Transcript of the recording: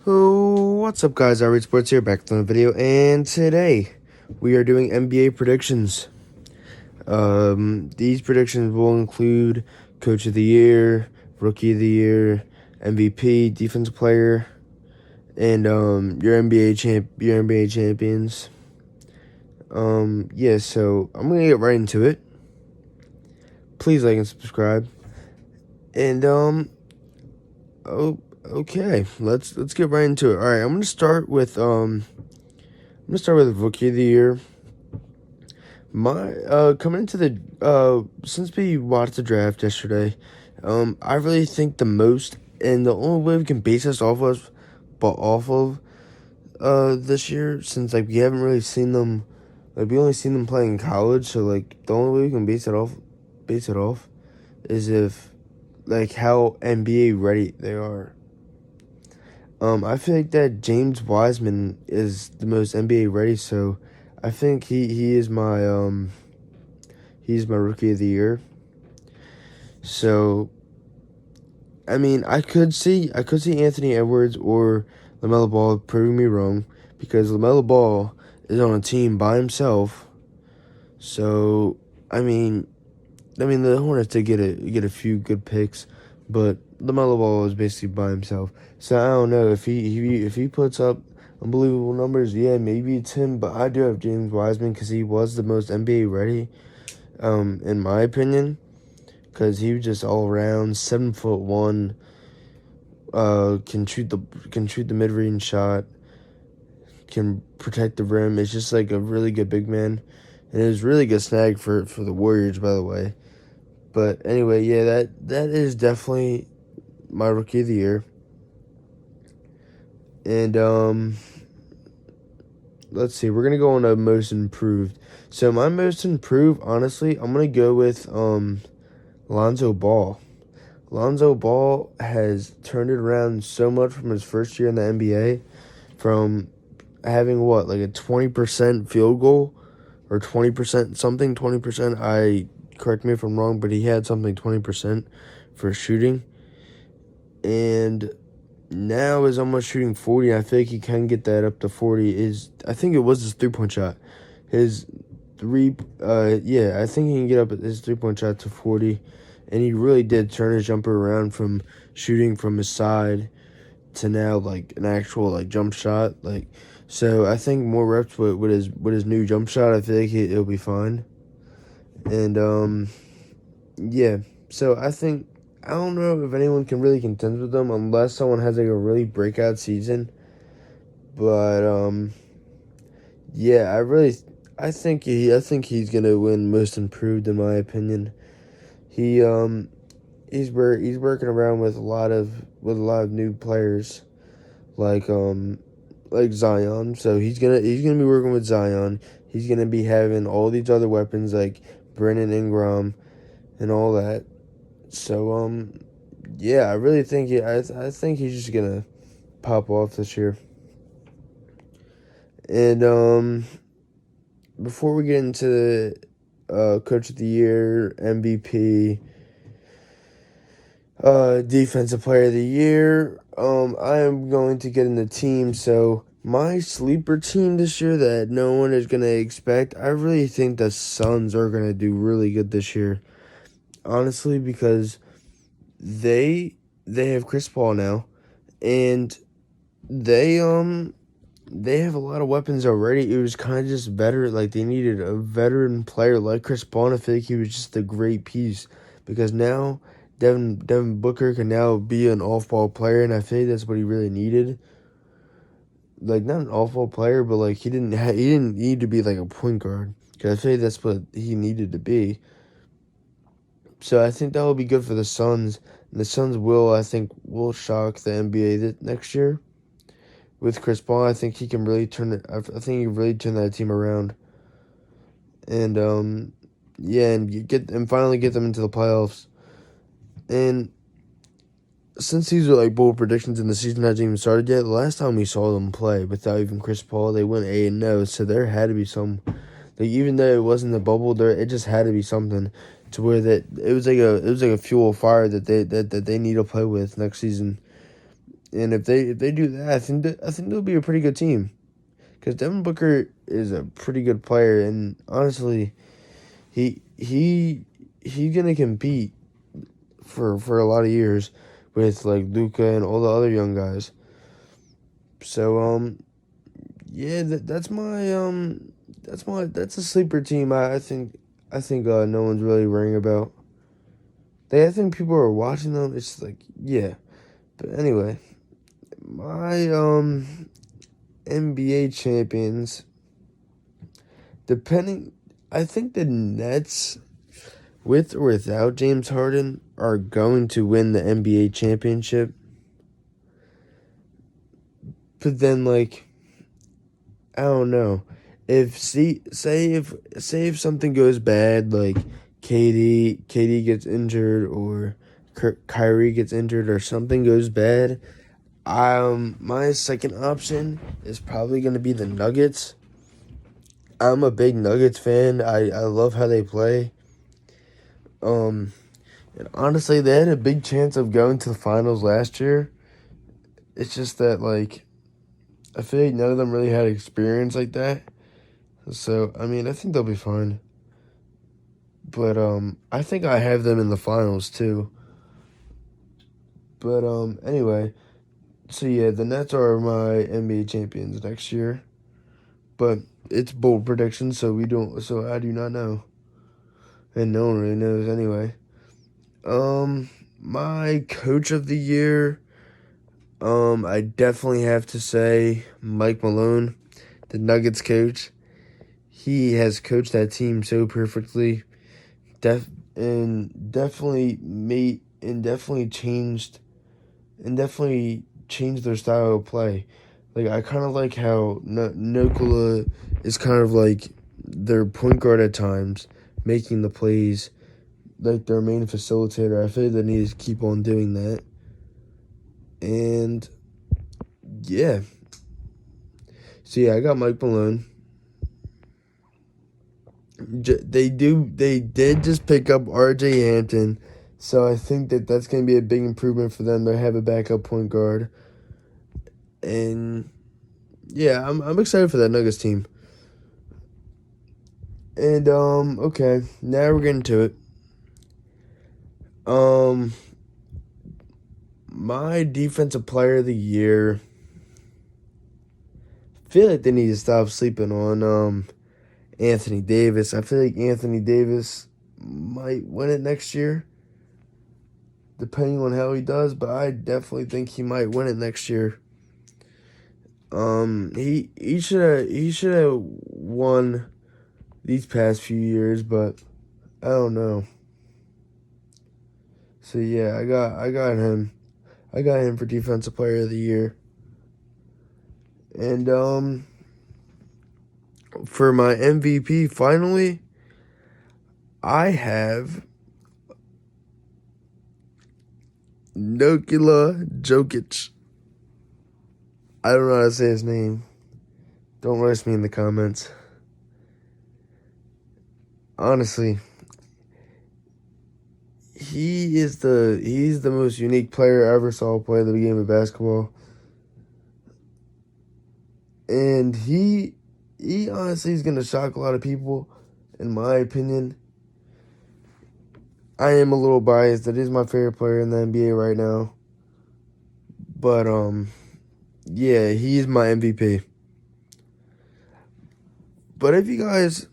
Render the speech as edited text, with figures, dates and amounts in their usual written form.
Oh, what's up, guys? I read Sports here, back to the video, and today we are doing NBA predictions. These predictions will include Coach of the Year, Rookie of the Year, MVP, Defensive Player, and your NBA champions. So I'm gonna get right into it. Please like and subscribe, and okay, let's get right into it. All right, I'm gonna start with Rookie of the Year. My coming into the since we watched the draft yesterday, I really think the most and the only way we can base this off of this year, since like we haven't really seen them, like we only seen them play in college, so like the only way we can base it off is if like how NBA ready they are. I feel like that James Wiseman is the most NBA ready, so I think he's my Rookie of the Year. So I mean, I could see Anthony Edwards or LaMelo Ball proving me wrong, because LaMelo Ball is on a team by himself. So the Hornets did get a few good picks, but LaMelo Ball is basically by himself. So I don't know if he puts up unbelievable numbers. Yeah, maybe it's him, but I do have James Wiseman because he was the most NBA ready, in my opinion, because he was just all around 7'1", can shoot the mid range shot, can protect the rim. It's just like a really good big man, and it was really good snag for the Warriors, by the way. But anyway, yeah, that is definitely my Rookie of the Year. And let's see, we're gonna go on to most improved. So my most improved, honestly, I'm gonna go with Lonzo Ball. Lonzo Ball has turned it around so much from his first year in the NBA, from having like a 20% field goal, or 20% something, 20%. Correct me if I'm wrong, but he had something 20% for shooting, and now is almost shooting 40. I think he can get that up to 40. I think it was his 3-point shot. His I think he can get up his 3-point shot to 40, and he really did turn his jumper around from shooting from his side to now like an actual like jump shot. Like, so I think more reps with his new jump shot, I feel like it'll be fine. And yeah. So I don't know if anyone can really contend with them unless someone has like a really breakout season. But yeah, I think he's gonna win most improved, in my opinion. He's working around with a lot of new players, like Zion. So he's gonna be working with Zion. He's gonna be having all these other weapons like Brandon Ingram and all that. So yeah, I really think I think he's just gonna pop off this year. And before we get into the Coach of the Year, MVP, Defensive Player of the Year, I am going to get in the team. So my sleeper team this year that no one is gonna expect, I really think the Suns are gonna do really good this year. Honestly, because they have Chris Paul now, and they have a lot of weapons already. It was kind of just better. Like, they needed a veteran player like Chris Paul, and I feel like he was just a great piece, because now Devin Booker can now be an off-ball player, and I feel like that's what he really needed. Like, not an off-ball player, but like he didn't need to be like a point guard, because I feel like that's what he needed to be. So I think that will be good for the Suns. And the Suns will shock the NBA next year with Chris Paul. I think he can really turn it. I think he can really turn that team around. And yeah, and finally get them into the playoffs. And since these are like bold predictions and the season hasn't even started yet, the last time we saw them play without even Chris Paul, they went 8-0. So there had to be some, like, even though it wasn't the bubble, it just had to be something to where that it was like a fuel fire that they need to play with next season. And if they do that, I think they'll be a pretty good team. Because Devin Booker is a pretty good player, and honestly, he's gonna compete for a lot of years with like Luka and all the other young guys. So yeah, that's a sleeper team. I think no one's really worrying about. I think people are watching them. It's like yeah, but anyway, my NBA champions. Depending, I think the Nets, with or without James Harden, are going to win the NBA championship. But then, like, I don't know. Say if something goes bad, like KD gets injured, or Kyrie gets injured, or something goes bad, my second option is probably gonna be the Nuggets. I'm a big Nuggets fan. I love how they play. Um, and honestly, they had a big chance of going to the finals last year. It's just that, like, I feel like none of them really had experience like that. So, I mean, I think they'll be fine. But, I think I have them in the finals, too. But, anyway. So, yeah, the Nets are my NBA champions next year. But it's bold prediction, so I do not know. And no one really knows anyway. My coach of the year, I definitely have to say Mike Malone, the Nuggets coach. He has coached that team so perfectly, and definitely changed their style of play. Like I kind of like how Nikola is kind of like their point guard at times, making the plays, like their main facilitator. I feel like they need to keep on doing that. And yeah. So yeah, I got Mike Malone. They did just pick up R.J. Hampton, so I think that's going to be a big improvement for them to have a backup point guard. And yeah, I'm excited for that Nuggets team. And okay, now we're getting to it. My defensive player of the year. I feel like they need to stop sleeping on Anthony Davis. I feel like Anthony Davis might win it next year, depending on how he does, but I definitely think he might win it next year. He should have won these past few years, but I don't know. So yeah, I got him. I got him for defensive player of the year. And for my MVP finally, I have Nikola Jokic. I don't know how to say his name. Don't roast me in the comments. Honestly, he's the most unique player I ever saw play the game of basketball. And he honestly is gonna shock a lot of people, in my opinion. I am a little biased. That is my favorite player in the NBA right now. But yeah, he's my MVP. But if you guys